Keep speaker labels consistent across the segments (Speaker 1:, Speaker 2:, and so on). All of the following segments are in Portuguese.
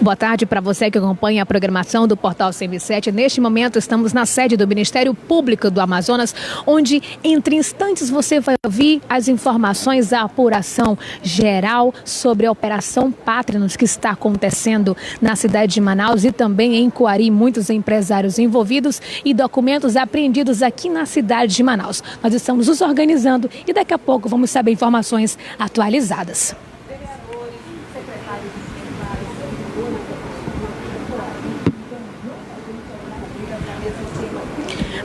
Speaker 1: Boa tarde para você que acompanha a programação do Portal CM7. Neste momento estamos na sede do Ministério Público do Amazonas, onde entre instantes você vai ouvir as informações da apuração geral sobre a Operação Pátrinos que está acontecendo na cidade de Manaus e também em Coari. Muitos empresários envolvidos e documentos apreendidos aqui na cidade de Manaus. Nós estamos nos organizando e daqui a pouco vamos saber informações atualizadas.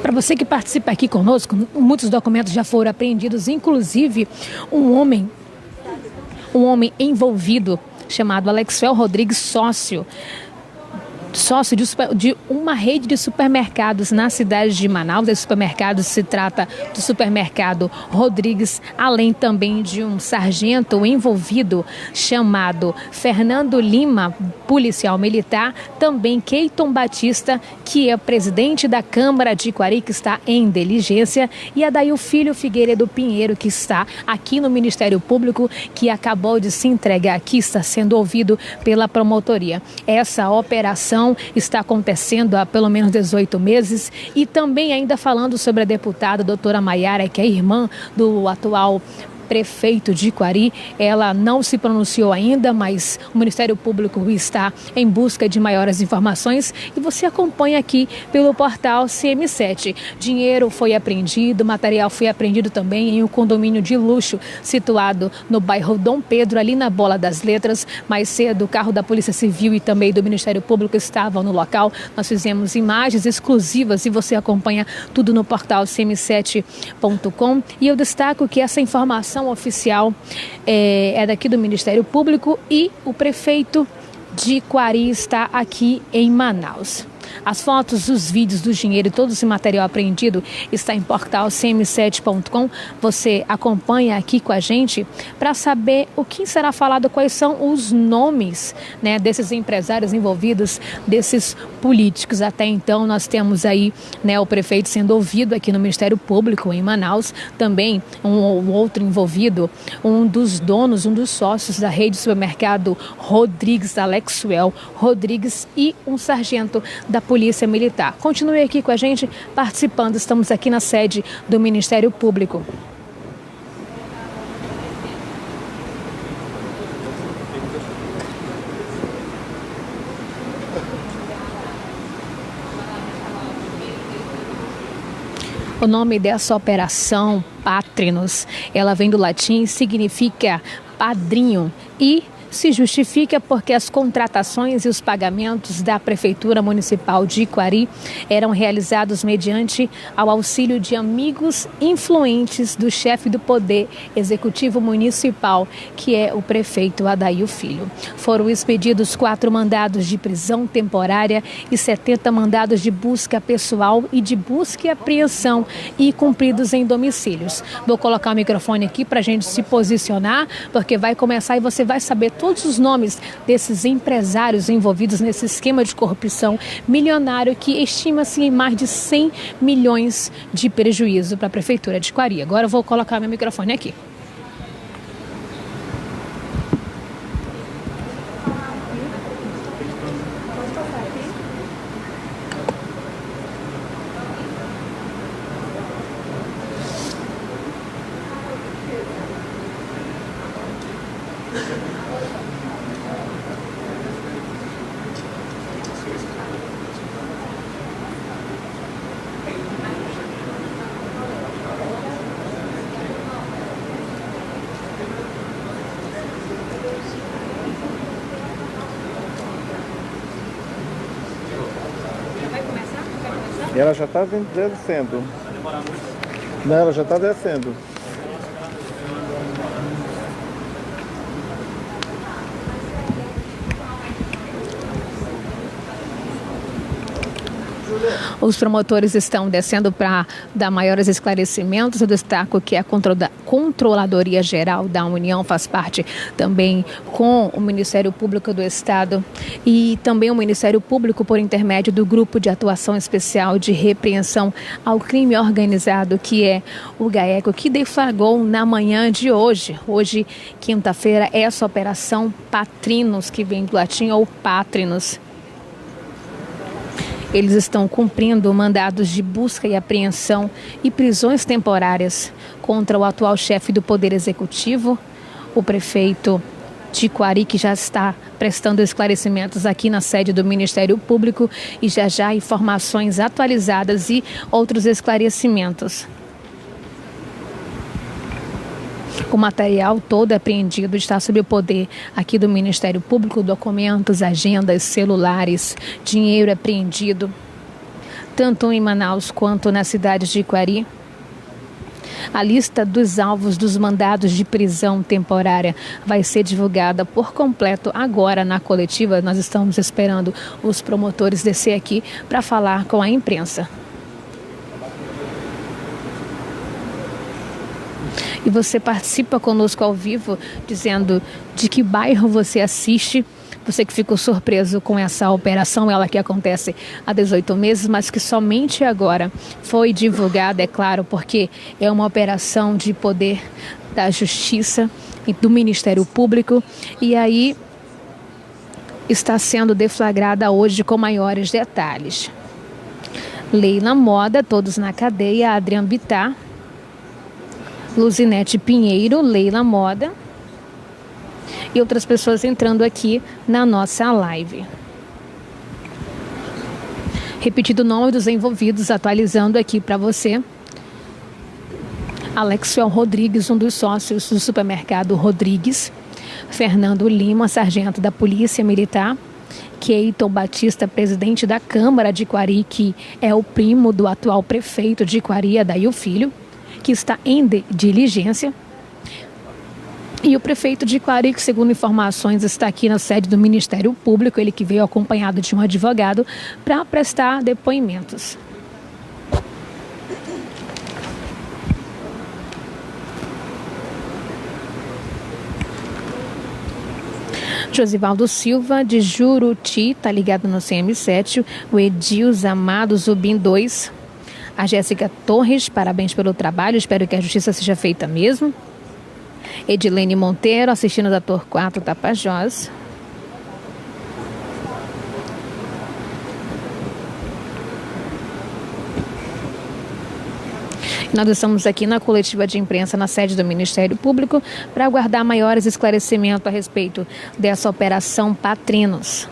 Speaker 1: Para você que participa aqui conosco, muitos documentos já foram apreendidos, inclusive um homem envolvido chamado Alexuel Rodrigues, sócio de uma rede de supermercados na cidade de Manaus. Esse supermercado se trata do supermercado Rodrigues, além também de um sargento envolvido chamado Fernando Lima, policial militar, também Keiton Batista, que é presidente da Câmara de Coari, que está em diligência, e Adail Filho Figueiredo Pinheiro, que está aqui no Ministério Público, que acabou de se entregar, que está sendo ouvido pela promotoria. Essa operação está acontecendo há pelo menos 18 meses e também ainda falando sobre a deputada doutora Maiara, que é irmã do atual prefeito de Coari. Ela não se pronunciou ainda, mas o Ministério Público está em busca de maiores informações e você acompanha aqui pelo portal CM7. Dinheiro foi apreendido, material foi apreendido também em um condomínio de luxo situado no bairro Dom Pedro, ali na Bola das Letras. Mais cedo, o carro da Polícia Civil e também do Ministério Público estavam no local. Nós fizemos imagens exclusivas e você acompanha tudo no portal cm7.com. E eu destaco que essa informação oficial é daqui do Ministério Público e o prefeito de Coari está aqui em Manaus. As fotos, os vídeos do dinheiro e todo esse material apreendido está em portal cm7.com. Você acompanha aqui com a gente para saber o que será falado, quais são os nomes, né, desses empresários envolvidos, desses políticos. Até então nós temos aí, né, o prefeito sendo ouvido aqui no Ministério Público em Manaus, também um outro envolvido, um dos donos, um dos sócios da rede de supermercado Rodrigues, Alexuel Rodrigues, e um sargento da Polícia Militar. Continue aqui com a gente participando. Estamos aqui na sede do Ministério Público. O nome dessa operação, Pátrinos, ela vem do latim, significa padrinho e se justifica porque as contratações e os pagamentos da Prefeitura Municipal de Coari eram realizados mediante ao auxílio de amigos influentes do chefe do Poder Executivo Municipal, que é o prefeito Adail Filho. Foram expedidos 4 mandados de prisão temporária e 70 mandados de busca pessoal e de busca e apreensão e cumpridos em domicílios. Vou colocar o microfone aqui para a gente se posicionar, porque vai começar e você vai saber todos os nomes desses empresários envolvidos nesse esquema de corrupção milionário que estima-se em mais de 100 milhões de prejuízo para a Prefeitura de Coari. Agora eu vou colocar meu microfone aqui.
Speaker 2: E ela já está descendo. Não, ela já está descendo.
Speaker 1: Os promotores estão descendo para dar maiores esclarecimentos. Eu destaco que a Controladoria Geral da União faz parte também com o Ministério Público do Estado e também o Ministério Público por intermédio do Grupo de Atuação Especial de Repreensão ao Crime Organizado, que é o GAECO, que deflagrou na manhã de hoje, quinta-feira, essa operação Patrinos, que vem do latim ou Pátrinos. Eles estão cumprindo mandados de busca e apreensão e prisões temporárias contra o atual chefe do Poder Executivo, o prefeito de Quari, que já está prestando esclarecimentos aqui na sede do Ministério Público, e já informações atualizadas e outros esclarecimentos. O material todo apreendido está sob o poder aqui do Ministério Público, documentos, agendas, celulares, dinheiro apreendido, tanto em Manaus quanto na cidade de Quari. A lista dos alvos dos mandados de prisão temporária vai ser divulgada por completo agora na coletiva. Nós estamos esperando os promotores descer aqui para falar com a imprensa. E você participa conosco ao vivo, dizendo de que bairro você assiste. Você que ficou surpreso com essa operação, ela que acontece há 18 meses, mas que somente agora foi divulgada, é claro, porque é uma operação de poder da Justiça e do Ministério Público. E aí está sendo deflagrada hoje com maiores detalhes. Leila Moda, todos na cadeia, Adrian Bittar, Luzinete Pinheiro, Leila Moda e outras pessoas entrando aqui na nossa live. Repetido o nome dos envolvidos, atualizando aqui para você. Alexuel Rodrigues, um dos sócios do supermercado Rodrigues. Fernando Lima, sargento da Polícia Militar. Keiton Batista, presidente da Câmara de Quari, que é o primo do atual prefeito de Quari, Adail Filho, que está em diligência. E o prefeito de Quari, que segundo informações está aqui na sede do Ministério Público, ele que veio acompanhado de um advogado para prestar depoimentos. Josivaldo Silva, de Juruti, está ligado no CM7, o Edils Amado Zubim 2, a Jéssica Torres, parabéns pelo trabalho, espero que a justiça seja feita mesmo. Edilene Monteiro, assistindo da Tor 4 Tapajós. Nós estamos aqui na coletiva de imprensa na sede do Ministério Público para aguardar maiores esclarecimentos a respeito dessa operação Patrinos.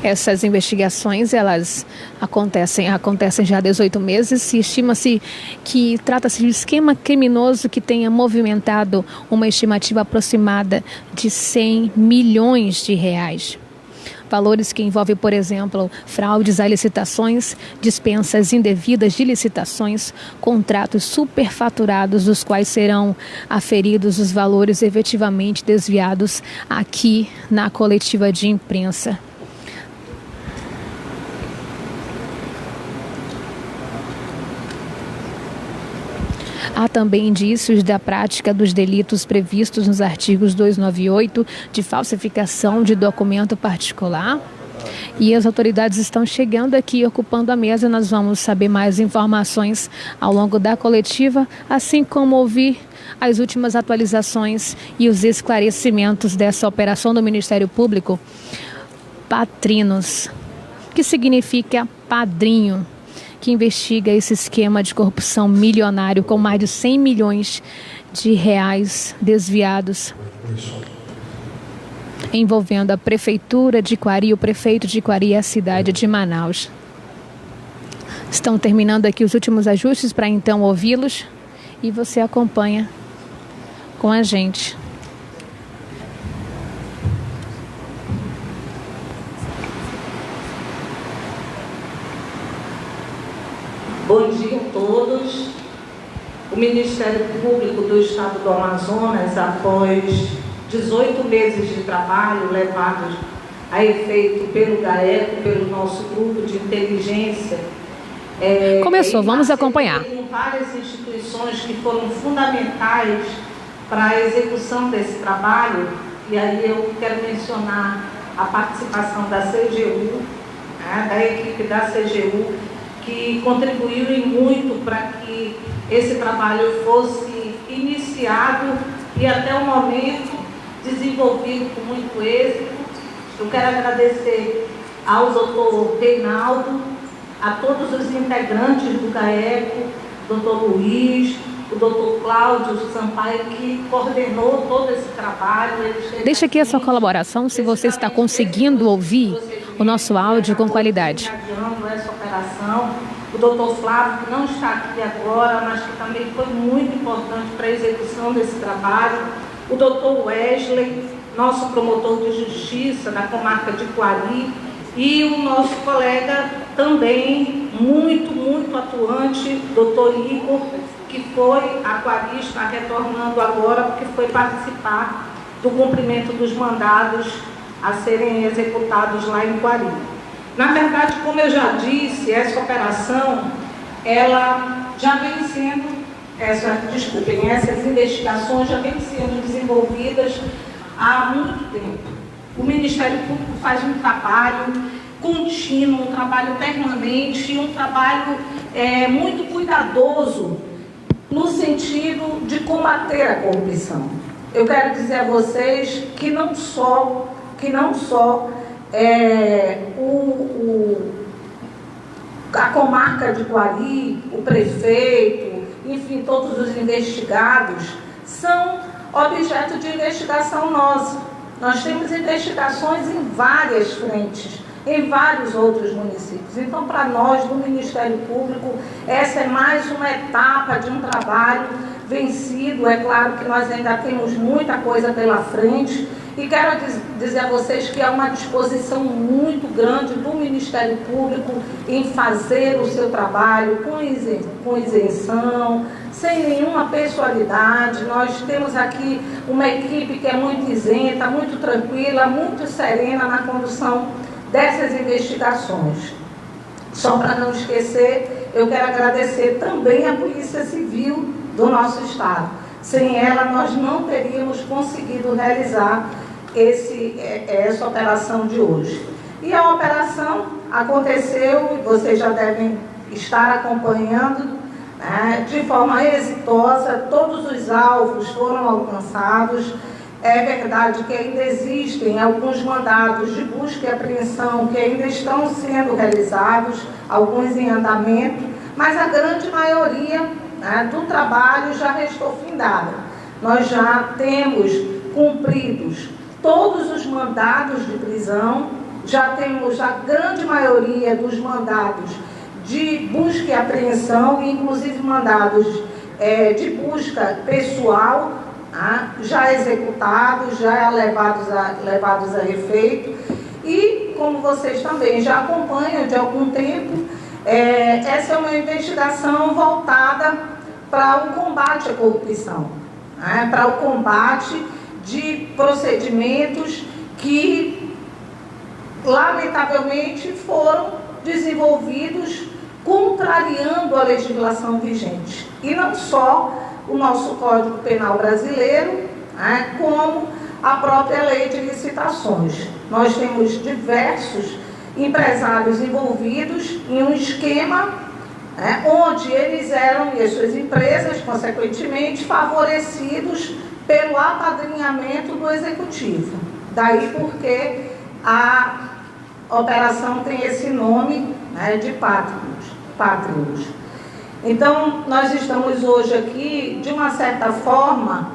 Speaker 1: Essas investigações, elas acontecem já há 18 meses e estima-se que trata-se de um esquema criminoso que tenha movimentado uma estimativa aproximada de 100 milhões de reais. Valores que envolvem, por exemplo, fraudes a licitações, dispensas indevidas de licitações, contratos superfaturados dos quais serão aferidos os valores efetivamente desviados aqui na coletiva de imprensa. Há também indícios da prática dos delitos previstos nos artigos 298 de falsificação de documento particular. E as autoridades estão chegando aqui, ocupando a mesa. Nós vamos saber mais informações ao longo da coletiva, assim como ouvir as últimas atualizações e os esclarecimentos dessa operação do Ministério Público Patrinos, que significa padrinho, que investiga esse esquema de corrupção milionário com mais de 100 milhões de reais desviados, envolvendo a Prefeitura de Quari, o prefeito de Quari e a cidade de Manaus. Estão terminando aqui os últimos ajustes para então ouvi-los e você acompanha com a gente.
Speaker 3: Bom dia a todos. O Ministério Público do Estado do Amazonas, após 18 meses de trabalho levados a efeito pelo GAECO, pelo nosso grupo de inteligência.
Speaker 1: Começou, vamos acompanhar.
Speaker 3: Com várias instituições que foram fundamentais para a execução desse trabalho, e aí eu quero mencionar a participação da CGU, né, da equipe da CGU, que contribuiu e muito para que esse trabalho fosse iniciado e até o momento desenvolvido com muito êxito. Eu quero agradecer ao doutor Reinaldo, a todos os integrantes do GAECO, doutor Luiz, o doutor Cláudio Sampaio, que coordenou todo esse trabalho.
Speaker 1: Deixa aqui a sua colaboração, se você está conseguindo ouvir o nosso áudio com qualidade.
Speaker 3: Essa operação, o doutor Flávio, que não está aqui agora, mas que também foi muito importante para a execução desse trabalho, o doutor Wesley, nosso promotor de justiça da comarca de Quari, e o nosso colega também muito atuante, doutor Igor, que foi a Quari, está retornando agora porque foi participar do cumprimento dos mandados a serem executados lá em Quari. Na verdade, como eu já disse, essa operação, ela já vem sendo, essas investigações já vêm sendo desenvolvidas há muito tempo. O Ministério Público faz um trabalho contínuo, um trabalho permanente, um trabalho muito cuidadoso no sentido de combater a corrupção. Eu quero dizer a vocês que não só a comarca de Quari, o prefeito, enfim, todos os investigados são objeto de investigação nossa. Nós temos investigações em várias frentes, em vários outros municípios. Então, para nós, do Ministério Público, essa é mais uma etapa de um trabalho vencido. É claro que nós ainda temos muita coisa pela frente, e quero dizer a vocês que há uma disposição muito grande do Ministério Público em fazer o seu trabalho com isenção, sem nenhuma pessoalidade. Nós temos aqui uma equipe que é muito isenta, muito tranquila, muito serena na condução dessas investigações. Só para não esquecer, eu quero agradecer também à Polícia Civil do nosso Estado. Sem ela, nós não teríamos conseguido realizar essa operação de hoje. E a operação aconteceu, e vocês já devem estar acompanhando, né, de forma exitosa. Todos os alvos foram alcançados. É verdade que ainda existem alguns mandados de busca e apreensão que ainda estão sendo realizados, alguns em andamento, mas a grande maioria, né, do trabalho já restou findada. Nós já temos cumpridos todos os mandados de prisão, já temos a grande maioria dos mandados de busca e apreensão, inclusive mandados de busca pessoal, já executados, já levados a efeito. E, como vocês também já acompanham de algum tempo, essa é uma investigação voltada para o combate à corrupção, né? Para o combate de procedimentos que, lamentavelmente, foram desenvolvidos contrariando a legislação vigente. E não só o nosso Código Penal brasileiro, né, como a própria Lei de Licitações. Nós temos diversos empresários envolvidos em um esquema, né, onde eles eram, e as suas empresas, consequentemente, favorecidos pelo apadrinhamento do Executivo. Daí porque a operação tem esse nome, né, de Pátrios. Então, nós estamos hoje aqui, de uma certa forma,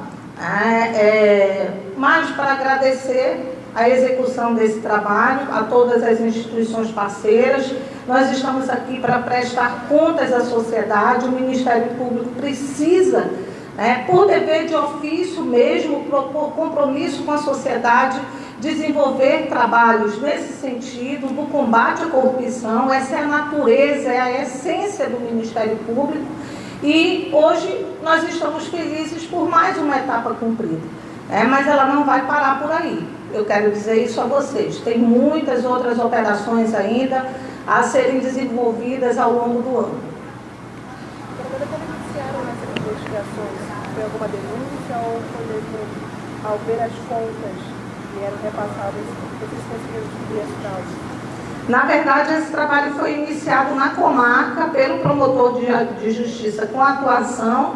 Speaker 3: mais para agradecer a execução desse trabalho, a todas as instituições parceiras. Nós estamos aqui para prestar contas à sociedade. O Ministério Público precisa, por dever de ofício mesmo, por compromisso com a sociedade, desenvolver trabalhos nesse sentido, do combate à corrupção. Essa é a natureza, é a essência do Ministério Público. E hoje nós estamos felizes por mais uma etapa cumprida. mas ela não vai parar por aí. Eu quero dizer isso a vocês. Tem muitas outras operações ainda a serem desenvolvidas ao longo do ano.
Speaker 4: Como iniciaram essas investigações? Foi alguma denúncia ou foi mesmo ao ver as contas que eram repassadas, vocês conseguiram descobrir as causas?
Speaker 3: Na verdade, esse trabalho foi iniciado na comarca pelo promotor de justiça com atuação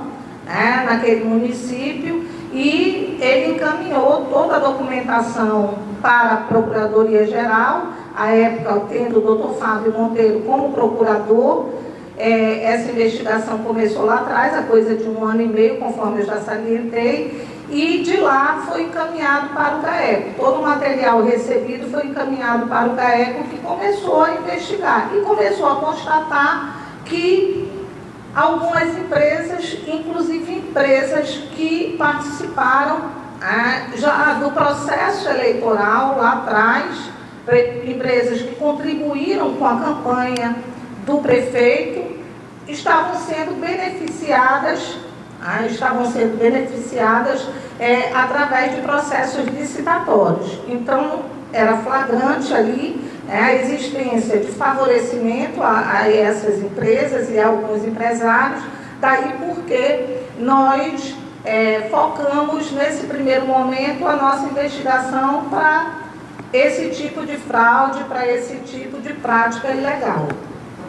Speaker 3: naquele município, e ele encaminhou toda a documentação para a Procuradoria-Geral, à época tendo o doutor Fábio Monteiro como procurador. Essa investigação começou lá atrás, há coisa de 1 ano e meio, conforme eu já salientei, e de lá foi encaminhado para o GAECO. Todo o material recebido foi encaminhado para o GAECO, que começou a investigar e começou a constatar que algumas empresas, inclusive empresas que participaram já do processo eleitoral lá atrás, empresas que contribuíram com a campanha do prefeito, estavam sendo beneficiadas através de processos licitatórios. Então, era flagrante ali a existência de favorecimento a essas empresas e a alguns empresários, daí porque nós focamos nesse primeiro momento a nossa investigação para esse tipo de fraude, para esse tipo de prática ilegal.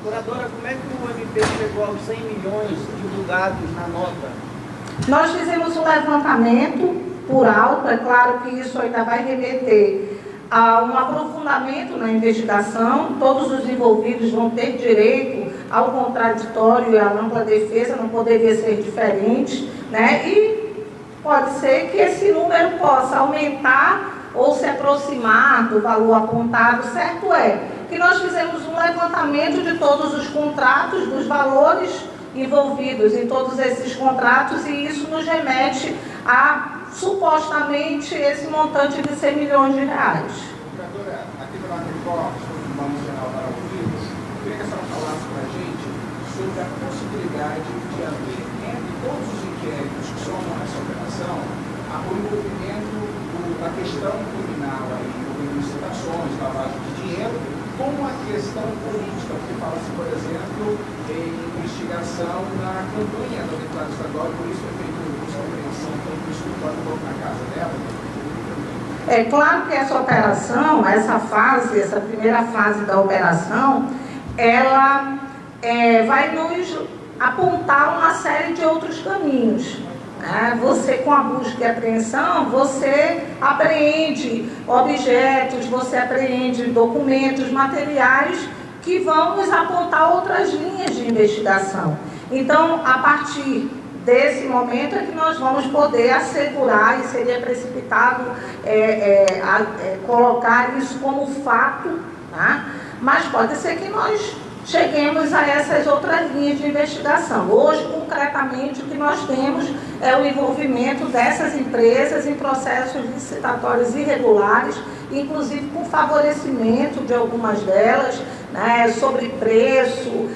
Speaker 5: Procuradora, como é que o MP chegou aos 100 milhões divulgados na nota?
Speaker 3: Nós fizemos um levantamento por alto, é claro que isso ainda vai remeter a um aprofundamento na investigação, todos os envolvidos vão ter direito ao contraditório e à ampla defesa, não poderia ser diferente, e pode ser que esse número possa aumentar ou se aproximar do valor apontado. Certo é que nós fizemos um levantamento de todos os contratos, dos valores envolvidos em todos esses contratos, e isso nos remete a, supostamente, esse montante de 100 milhões de reais.
Speaker 6: Procuradora, aqui pela Record, sobre o Banco Nacional para Ouvidos, eu queria que a senhora falasse para a gente sobre a possibilidade de haver, entre todos os inquéritos que somam essa operação, o envolvimento da questão criminal, envolvendo licitações, lavagem de dinheiro, como a questão política, porque fala-se, por exemplo, em investigação na campanha da deputada estadual, por isso foi feito uma compreensão do escritório na casa dela.
Speaker 3: É claro que essa operação, essa primeira fase da operação, ela vai nos apontar uma série de outros caminhos. Você, com a busca e apreensão, você apreende objetos, você apreende documentos, materiais que vão nos apontar outras linhas de investigação. Então, a partir desse momento é que nós vamos poder assegurar, e seria precipitado colocar isso como fato, mas pode ser que nós cheguemos a essas outras linhas de investigação. Hoje, concretamente, o que nós temos é o envolvimento dessas empresas em processos licitatórios irregulares, inclusive com favorecimento de algumas delas, sobre preço,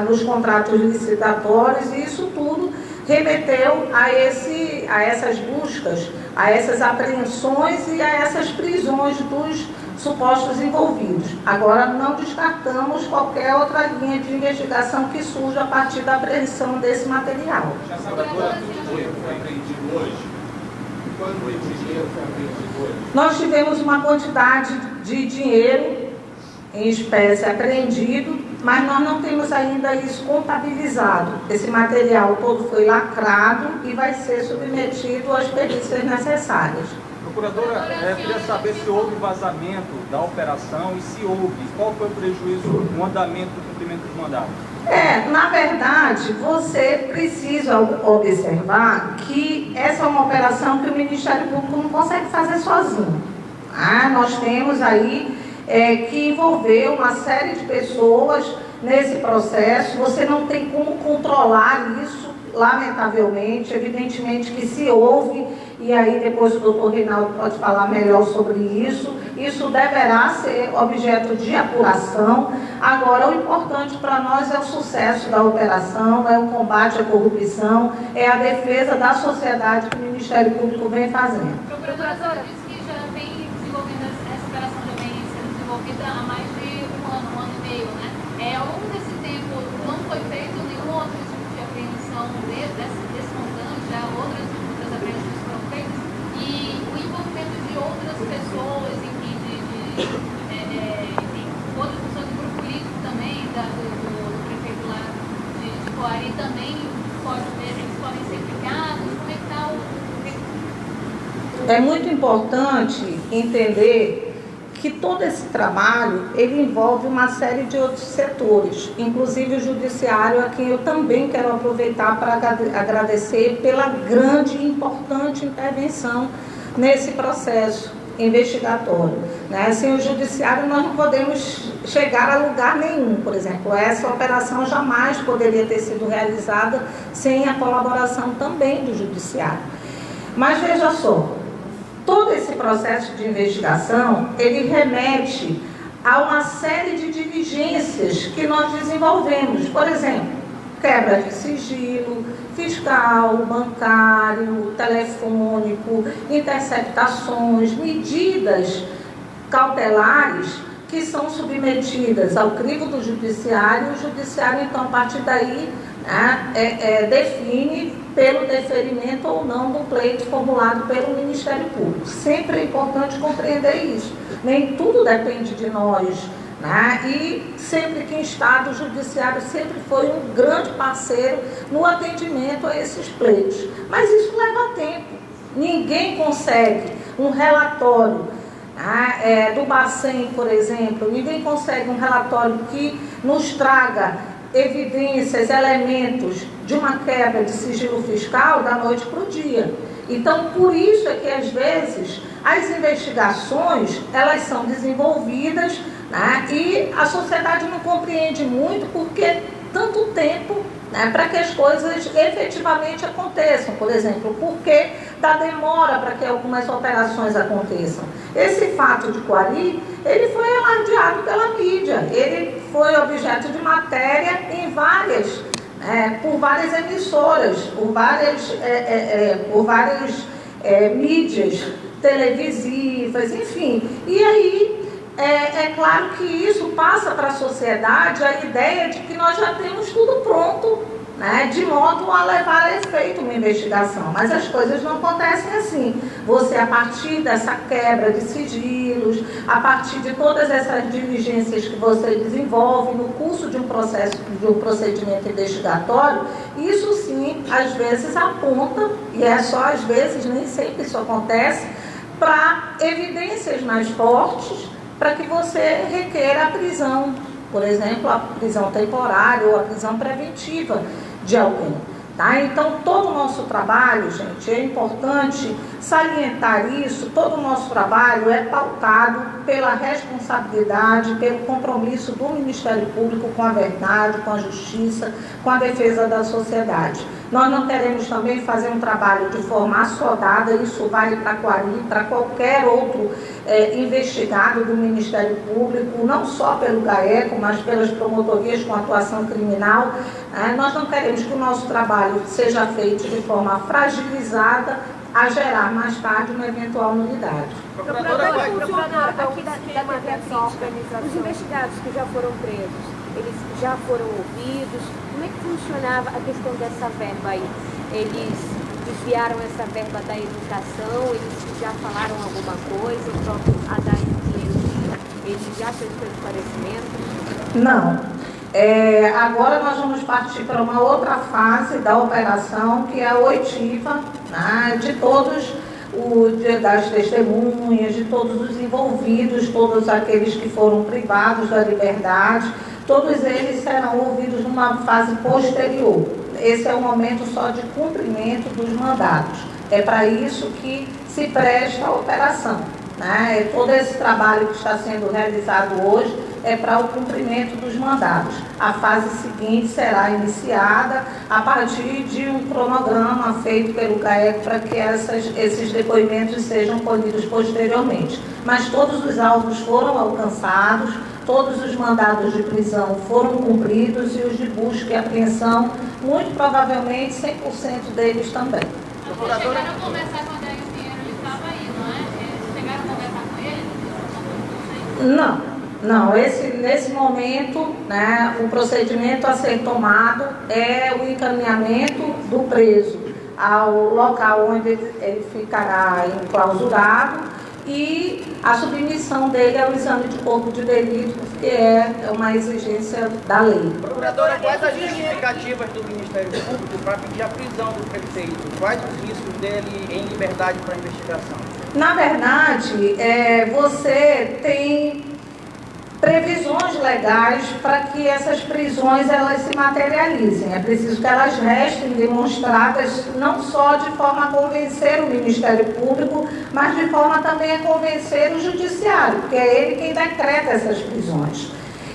Speaker 3: nos contratos licitatórios, e isso tudo remeteu a essas buscas, a essas apreensões e a essas prisões dos supostos envolvidos. Agora, não descartamos qualquer outra linha de investigação que surja a partir da apreensão desse material.
Speaker 6: Já sabe quanto dinheiro foi apreendido hoje? Quanto dinheiro foi apreendido hoje?
Speaker 3: Nós tivemos uma quantidade de dinheiro em espécie apreendido, mas nós não temos ainda isso contabilizado. Esse material todo foi lacrado e vai ser submetido às perícias necessárias.
Speaker 7: Procuradora, queria saber se houve vazamento da operação e se houve, qual foi o prejuízo no andamento do cumprimento dos mandatos?
Speaker 3: Na verdade, você precisa observar que essa é uma operação que o Ministério Público não consegue fazer sozinho. Nós temos aí que envolver uma série de pessoas nesse processo, você não tem como controlar isso, lamentavelmente. Evidentemente que se houve e aí depois o doutor Reinaldo pode falar melhor sobre isso. Isso deverá ser objeto de apuração. Agora, o importante para nós é o sucesso da operação, é o combate à corrupção, é a defesa da sociedade que o Ministério Público vem fazendo.
Speaker 8: Procuradora, a senhora disse que já vem desenvolvendo essa operação, já vem sendo desenvolvida há mais de um ano e meio, né? Ao longo desse tempo, não foi feito nenhum outro tipo de apreensão desse montante, já outras apreensões foram feitas, e o envolvimento de outras pessoas, enfim, outras pessoas do grupo político também, do prefeito lá de Coari, também eles podem ser implicados. Como é que está
Speaker 3: É muito importante entender que todo esse trabalho, ele envolve uma série de outros setores, inclusive o judiciário, a quem eu também quero aproveitar para agradecer pela grande e importante intervenção nesse processo investigatório. Né? Sem o judiciário, nós não podemos chegar a lugar nenhum. Por exemplo, essa operação jamais poderia ter sido realizada sem a colaboração também do judiciário. Mas veja só, todo esse processo de investigação, ele remete a uma série de diligências que nós desenvolvemos. Por exemplo, quebra de sigilo, fiscal, bancário, telefônico, interceptações, medidas cautelares que são submetidas ao crivo do judiciário, e o judiciário, então, a partir daí, define pelo deferimento ou não do pleito formulado pelo Ministério Público. Sempre é importante compreender isso. Nem tudo depende de nós, né? E sempre que instado, o judiciário sempre foi um grande parceiro no atendimento a esses pleitos. Mas isso leva tempo. Ninguém consegue um relatório do Bacen, por exemplo, ninguém consegue um relatório que nos traga evidências, elementos de uma quebra de sigilo fiscal da noite para o dia. Então, por isso é que, às vezes, as investigações, elas são desenvolvidas, né, e a sociedade não compreende muito porque tanto tempo, né, para que as coisas efetivamente aconteçam. Por exemplo, por que da demora para que algumas operações aconteçam? Esse fato de Coari, ele foi alardeado pela mídia, ele foi objeto de matéria em por várias emissoras, por várias mídias televisivas, enfim. E aí, é claro que isso passa para a sociedade a ideia de que nós já temos tudo pronto, né, de modo a levar a efeito uma investigação. Mas as coisas não acontecem assim. Você, a partir dessa quebra de sigilos, a partir de todas essas diligências que você desenvolve no curso de um procedimento investigatório, isso sim, às vezes aponta, e é só às vezes, nem sempre isso acontece, para evidências mais fortes, para que você requeira a prisão, por exemplo, a prisão temporária ou a prisão preventiva de alguém. Tá? Então, todo o nosso trabalho, gente, é importante salientar isso, todo o nosso trabalho é pautado pela responsabilidade, pelo compromisso do Ministério Público com a verdade, com a justiça, com a defesa da sociedade. Nós não queremos também fazer um trabalho de forma assodada, isso vale para Coari, para qualquer outro investigado do Ministério Público, não só pelo GAECO, mas pelas promotorias com atuação criminal. Nós não queremos que o nosso trabalho seja feito de forma fragilizada, a gerar mais tarde uma eventual nulidade.
Speaker 4: Procuradora, aqui da TV Crítica, os investigados que já foram presos, eles já foram ouvidos? Como é que funcionava a questão dessa verba aí? Eles desviaram essa verba da educação, eles já falaram alguma coisa, o próprio Haddad Pinheiro, ele já fez esclarecimento?
Speaker 3: Não. Agora nós vamos partir para uma outra fase da operação, que é a oitiva, né, de todos das testemunhas, de todos os envolvidos, todos aqueles que foram privados da liberdade, todos eles serão ouvidos numa fase posterior. Esse é o momento só de cumprimento dos mandatos. É para isso que se presta a operação. Todo esse trabalho que está sendo realizado hoje é para o cumprimento dos mandados. A fase seguinte será iniciada a partir de um cronograma feito pelo GAECO para que esses depoimentos sejam colhidos posteriormente. Mas todos os alvos foram alcançados, todos os mandados de prisão foram cumpridos e os de busca e apreensão, muito provavelmente 100% deles também.
Speaker 8: Vocês chegaram a conversar com o Adélio Pinheiro, ele estava aí, não é? Vocês chegaram a conversar com ele?
Speaker 3: Não. Nesse momento, né, o procedimento a ser tomado é o encaminhamento do preso ao local onde ele ficará enclausurado e a submissão dele ao exame de corpo de delito, que é uma exigência da lei.
Speaker 5: Procuradora, quais as justificativas do Ministério Público para pedir a prisão do prefeito? Quais os riscos dele em liberdade para investigação?
Speaker 3: Na verdade, você tem previsões legais para que essas prisões elas se materializem. É preciso que elas restem demonstradas não só de forma a convencer o Ministério Público, mas de forma também a convencer o Judiciário, porque é ele quem decreta essas prisões.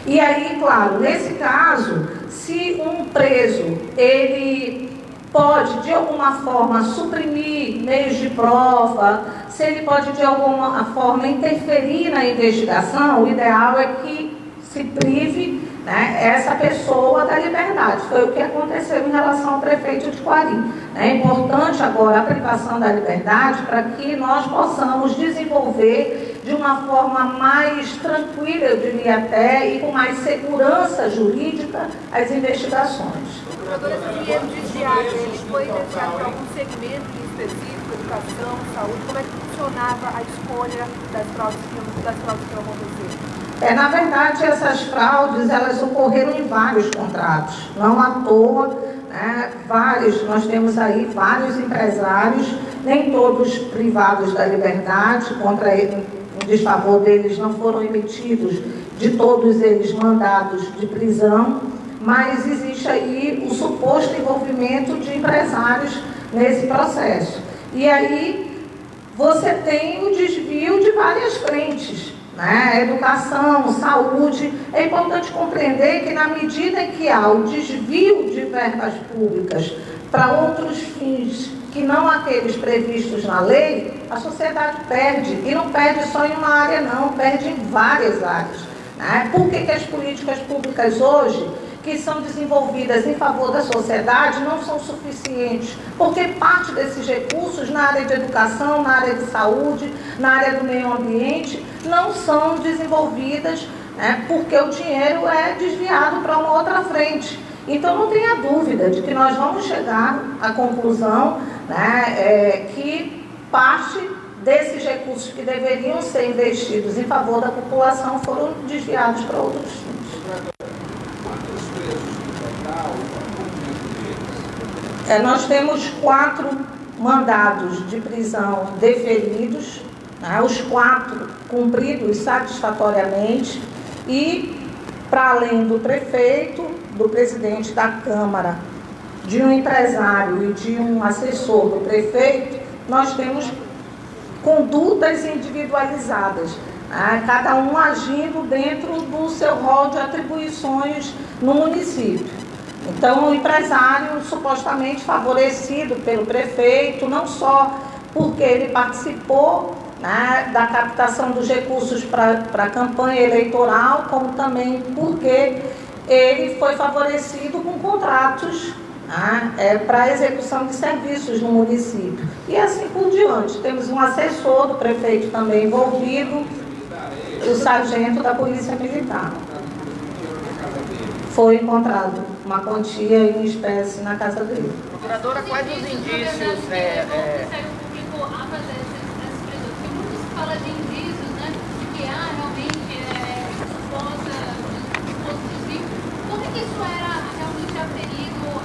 Speaker 3: E aí, claro, nesse caso, se um preso, ele pode, de alguma forma, suprimir meios de prova, se ele pode, de alguma forma, interferir na investigação, o ideal é que se prive, né, essa pessoa da liberdade. Foi o que aconteceu em relação ao prefeito de Quari. É importante agora a privação da liberdade para que nós possamos desenvolver de uma forma mais tranquila, eu diria até, e com mais segurança jurídica as investigações.
Speaker 4: Procuradora, esse dinheiro desviado, ele foi desviado para algum segmento específico, educação, saúde? Como é que funcionava a escolha das fraudes que iam acontecer?
Speaker 3: Na verdade, essas fraudes, elas ocorreram em vários contratos, não à toa, né, nós temos aí vários empresários, nem todos privados da liberdade, contra ele, em desfavor deles não foram emitidos, de todos eles, mandados de prisão, mas existe aí o suposto envolvimento de empresários nesse processo. E aí você tem o desvio de várias frentes, né? Educação, saúde. É importante compreender que na medida em que há o desvio de verbas públicas para outros fins que não aqueles previstos na lei, a sociedade perde. E não perde só em uma área não, perde em várias áreas. Né? Por que as políticas públicas hoje, que são desenvolvidas em favor da sociedade, não são suficientes? Porque parte desses recursos na área de educação, na área de saúde, na área do meio ambiente, não são desenvolvidas, né, porque o dinheiro é desviado para uma outra frente. Então não tenha dúvida de que nós vamos chegar à conclusão, né, que parte desses recursos que deveriam ser investidos em favor da população foram desviados para outros fins. Nós temos 4 mandados de prisão deferidos, né, os 4 cumpridos satisfatoriamente, e para além do prefeito, do presidente da Câmara, de um empresário e de um assessor do prefeito, nós temos condutas individualizadas, né, cada um agindo dentro do seu rol de atribuições no município. Então, o empresário supostamente favorecido pelo prefeito, não só porque ele participou, né, da captação dos recursos para a campanha eleitoral, como também porque ele foi favorecido com contratos, né, para a execução de serviços no município. E assim por diante. Temos um assessor do prefeito também envolvido, o sargento da Polícia Militar. Foi encontrado uma quantia em espécie na casa dele.
Speaker 5: Procuradora, quais os indícios?
Speaker 8: O Ministério Público a fazer essas prisões? Porque muito se fala de indícios, né? De que realmente suposto desvio. Como é que isso era realmente aferido? O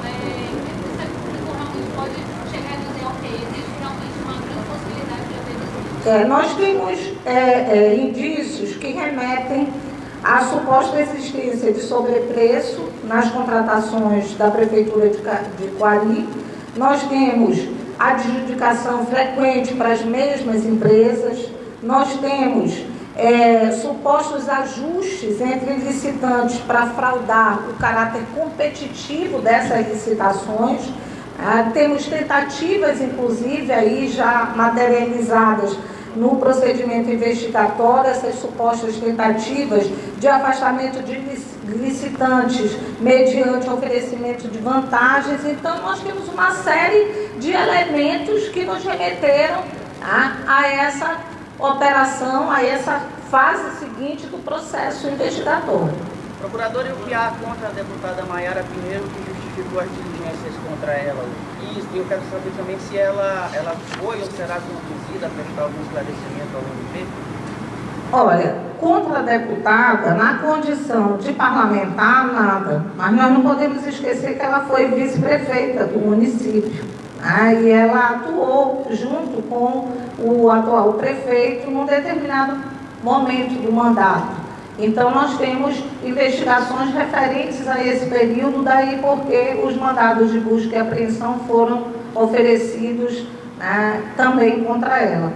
Speaker 8: Ministério Público realmente pode chegar e dizer, ok, existe realmente uma grande possibilidade de haver desvio?
Speaker 3: Nós temos indícios que remetem a suposta existência de sobrepreço nas contratações da Prefeitura de Quari. Nós temos adjudicação frequente para as mesmas empresas. Nós temos supostos ajustes entre licitantes para fraudar o caráter competitivo dessas licitações. Temos tentativas, inclusive, aí já materializadas no procedimento investigatório, essas supostas tentativas de afastamento de licitantes mediante oferecimento de vantagens. Então, nós temos uma série de elementos que nos remeteram a essa operação, a essa fase seguinte do processo investigatório.
Speaker 5: Procurador, e o que há contra a deputada Maiara Pinheiro que justificou as diligências contra ela? E eu quero saber também se ela foi ou será conduzida a prestar algum esclarecimento ao MP?
Speaker 3: Olha, contra a deputada, na condição de parlamentar, nada. Mas nós não podemos esquecer que ela foi vice-prefeita do município. E ela atuou junto com o atual prefeito num determinado momento do mandato. Então, nós temos investigações referentes a esse período, daí porque os mandados de busca e apreensão foram oferecidos também contra ela.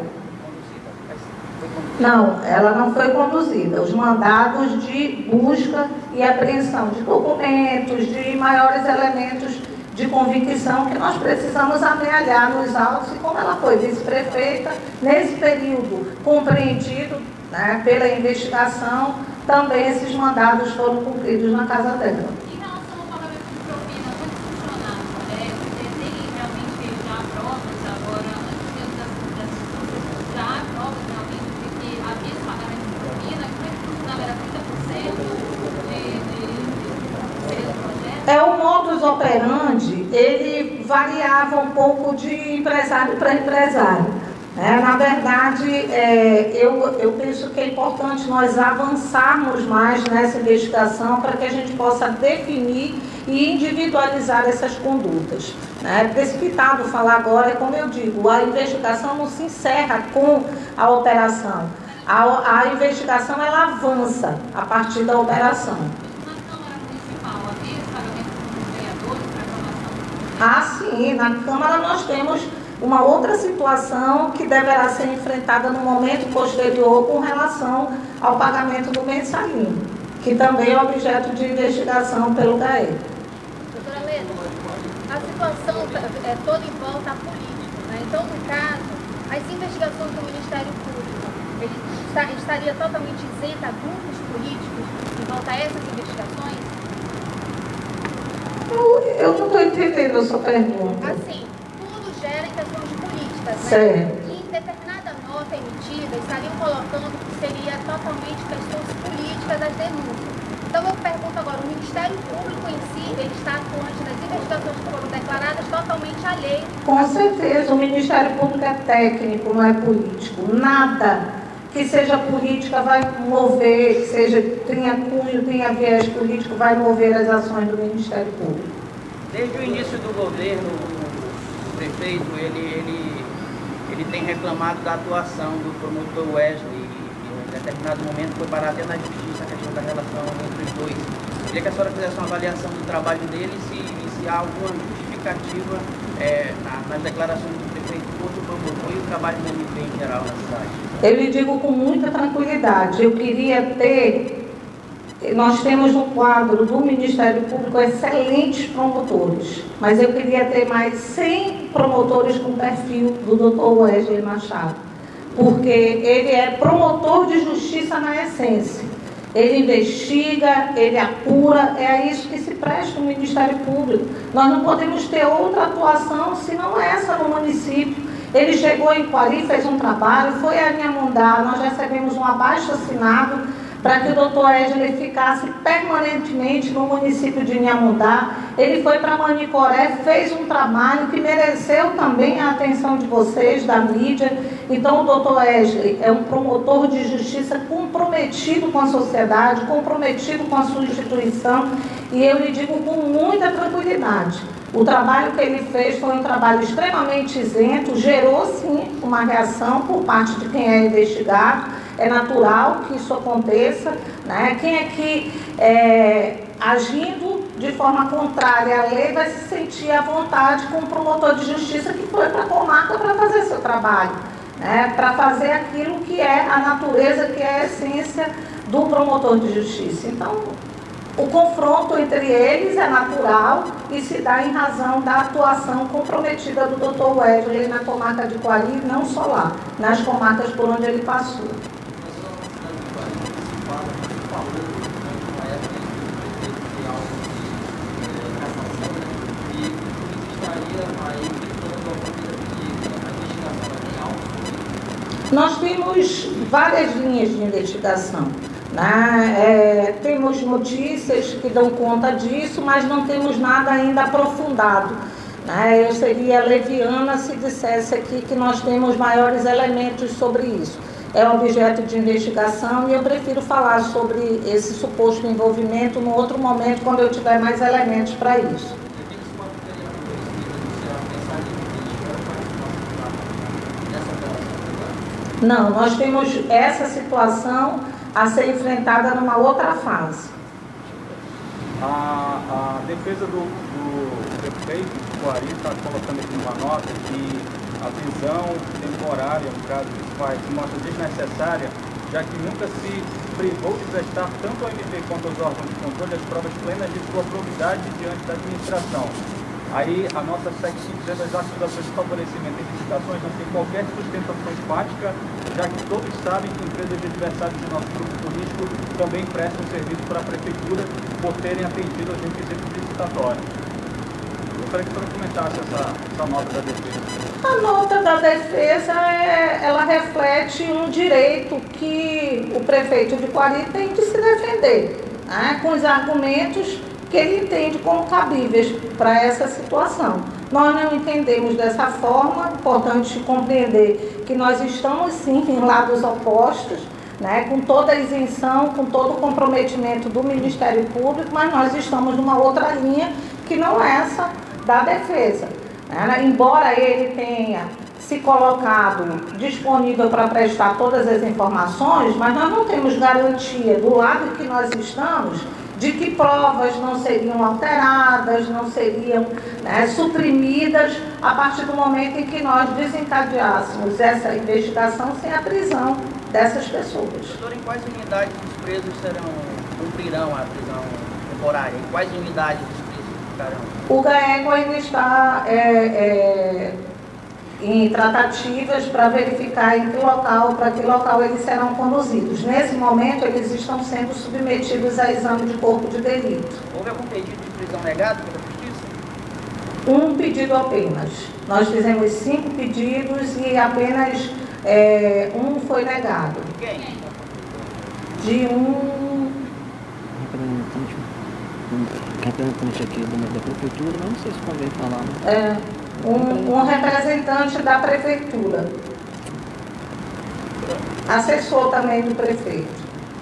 Speaker 3: Não, ela não foi conduzida. Os mandados de busca e apreensão de documentos, de maiores elementos de convicção que nós precisamos amealhar nos autos, e como ela foi vice-prefeita, nesse período compreendido pela investigação, também esses mandados foram cumpridos na casa dela.
Speaker 8: Em relação ao pagamento de propina, como funciona? Tem realmente já provas agora, antes das discussões, já há provas realmente de que havia esse pagamento de propina, que foi funcionava, era 30% do projeto?
Speaker 3: O modus operandi, ele variava um pouco de empresário para empresário. Na verdade, eu penso que é importante nós avançarmos mais nessa investigação para que a gente possa definir e individualizar essas condutas. É precipitado falar agora, como eu digo, a investigação não se encerra com a operação. A investigação, ela avança a partir da operação. Sim, na Câmara nós temos uma outra situação que deverá ser enfrentada no momento posterior com relação ao pagamento do mensalino, que também é objeto de investigação pelo GAEC.
Speaker 9: Doutora Leda, a situação é toda em volta à política, né? Então, no caso, as investigações do Ministério Público, ele estaria totalmente isento a grupos políticos em volta a essas investigações?
Speaker 3: Eu não estou entendendo a sua pergunta.
Speaker 9: Assim, tudo gera questões políticas, né?
Speaker 3: Certo.
Speaker 9: E em determinada nota emitida, estariam colocando que seria totalmente questões políticas das denúncias. Então eu pergunto agora, o Ministério Público em si, ele está atuante nas investigações que foram declaradas totalmente à lei?
Speaker 3: Com certeza, o Ministério Público é técnico, não é político. Nada que seja política vai mover, que seja, tenha cunho, tenha viés político, vai mover as ações do Ministério Público.
Speaker 5: Desde o início do governo, o prefeito, ele tem reclamado da atuação do promotor Wesley, e em determinado momento foi parar até na justiça a questão da relação entre os dois. Eu queria que a senhora fizesse uma avaliação do trabalho dele e se há alguma justificativa nas declarações do prefeito contra o promotor e o trabalho do MP em geral na cidade.
Speaker 3: Eu lhe digo com muita tranquilidade, eu queria ter, nós temos no quadro do Ministério Público excelentes promotores, mas eu queria ter mais 100 promotores com perfil do Dr. Wesley Machado, porque ele é promotor de justiça na essência. Ele investiga, ele apura, é a isso que se presta o Ministério Público. Nós não podemos ter outra atuação senão essa no município. Ele chegou em Quari, fez um trabalho, foi a Inhamundá, nós recebemos um abaixo-assinado para que o doutor Wesley ficasse permanentemente no município de Inhamundá. Ele foi para Manicoré, fez um trabalho que mereceu também a atenção de vocês, da mídia. Então, o doutor Wesley é um promotor de justiça comprometido com a sociedade, comprometido com a sua instituição, e eu lhe digo com muita tranquilidade. O trabalho que ele fez foi um trabalho extremamente isento, gerou sim uma reação por parte de quem é investigado, é natural que isso aconteça, né? Quem é que, agindo de forma contrária à lei, vai se sentir à vontade com o promotor de justiça que foi para a comarca para fazer seu trabalho. né, para fazer aquilo que é a natureza, que é a essência do promotor de justiça. Então, o confronto entre eles é natural e se dá em razão da atuação comprometida do Dr. Wesley na comarca de Coari, não só lá, nas comarcas por onde ele passou. Nós temos várias linhas de investigação, né? Temos notícias que dão conta disso, mas não temos nada ainda aprofundado, né? Eu seria leviana se dissesse aqui que nós temos maiores elementos sobre isso. É objeto de investigação e eu prefiro falar sobre esse suposto envolvimento no outro momento, quando eu tiver mais elementos para isso. Não, nós temos essa situação a ser enfrentada numa outra fase.
Speaker 7: A defesa do prefeito de Coari está colocando aqui uma nota que a prisão temporária, no caso, faz mostra desnecessária, já que nunca se privou de prestar tanto ao MP quanto aos órgãos de controle as provas plenas de sua probidade diante da administração. Aí a nossa segue dizendo as acusações de favorecimento e licitações não tem qualquer sustentação fática, já que todos sabem que empresas de adversários de nosso grupo político também prestam serviço para a prefeitura por terem atendido aos requisitos licitatórios. Eu gostaria que você comentasse essa nota da defesa.
Speaker 3: A nota da defesa, ela reflete um direito que o prefeito de Coari tem de se defender, né, com os argumentos que ele entende como cabíveis para essa situação. Nós não entendemos dessa forma, importante compreender que nós estamos sim em lados opostos, né, com toda a isenção, com todo o comprometimento do Ministério Público, mas nós estamos numa outra linha que não é essa da defesa. Né? Embora ele tenha se colocado disponível para prestar todas as informações, mas nós não temos garantia do lado que nós estamos de que provas não seriam alteradas, não seriam, né, suprimidas a partir do momento em que nós desencadeássemos essa investigação sem a prisão dessas pessoas.
Speaker 5: Doutor, em quais unidades os presos cumprirão a prisão temporária? Em quais unidades os presos ficarão?
Speaker 3: O GAECO ainda está em tratativas para verificar em que local, para que local eles serão conduzidos. Nesse momento, eles estão sendo submetidos a exame de corpo de delito.
Speaker 5: Houve algum pedido de prisão negado pela Justiça?
Speaker 3: Um pedido apenas. Nós fizemos 5 pedidos e apenas um foi negado.
Speaker 5: De quem?
Speaker 3: De um
Speaker 10: representante aqui da prefeitura, mas não sei se convém falar, né?
Speaker 3: Um representante da prefeitura, assessor também do prefeito.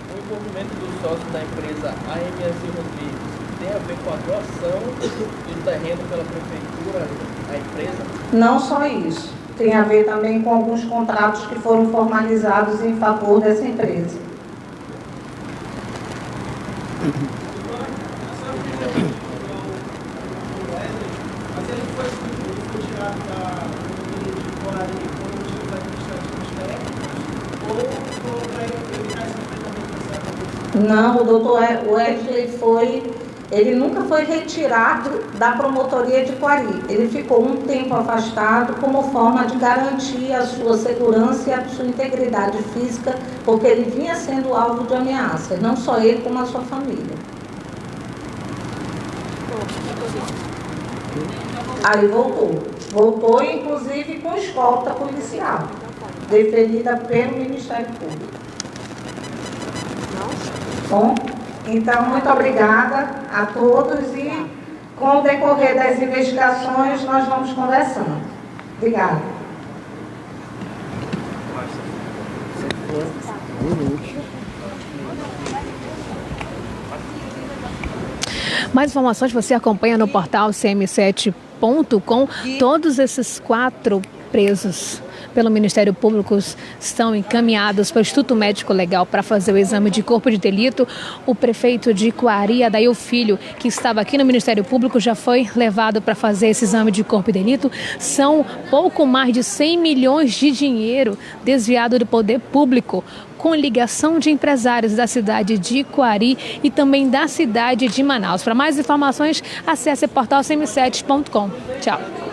Speaker 11: O envolvimento do sócio da empresa AMS Rodrigues tem a ver com a doação do terreno pela prefeitura à empresa?
Speaker 3: Não só isso, tem a ver também com alguns contratos que foram formalizados em favor dessa empresa. Não, o doutor Wesley ele nunca foi retirado da promotoria de Coari. Ele ficou um tempo afastado como forma de garantir a sua segurança e a sua integridade física, porque ele vinha sendo alvo de ameaça, não só ele, como a sua família. Aí voltou inclusive com escolta policial, deferida pelo Ministério Público. Bom, então, muito obrigada a todos e com o decorrer das investigações nós vamos conversando. Obrigada.
Speaker 1: Mais informações você acompanha no portal cm7.com. Todos esses 4 presos pelo Ministério Público estão encaminhados para o Instituto Médico Legal para fazer o exame de corpo de delito. O prefeito de Coari, Adail Filho, que estava aqui no Ministério Público, já foi levado para fazer esse exame de corpo de delito. São pouco mais de 100 milhões de dinheiro desviado do poder público, com ligação de empresários da cidade de Coari e também da cidade de Manaus. Para mais informações, acesse portal cm7.com. Tchau.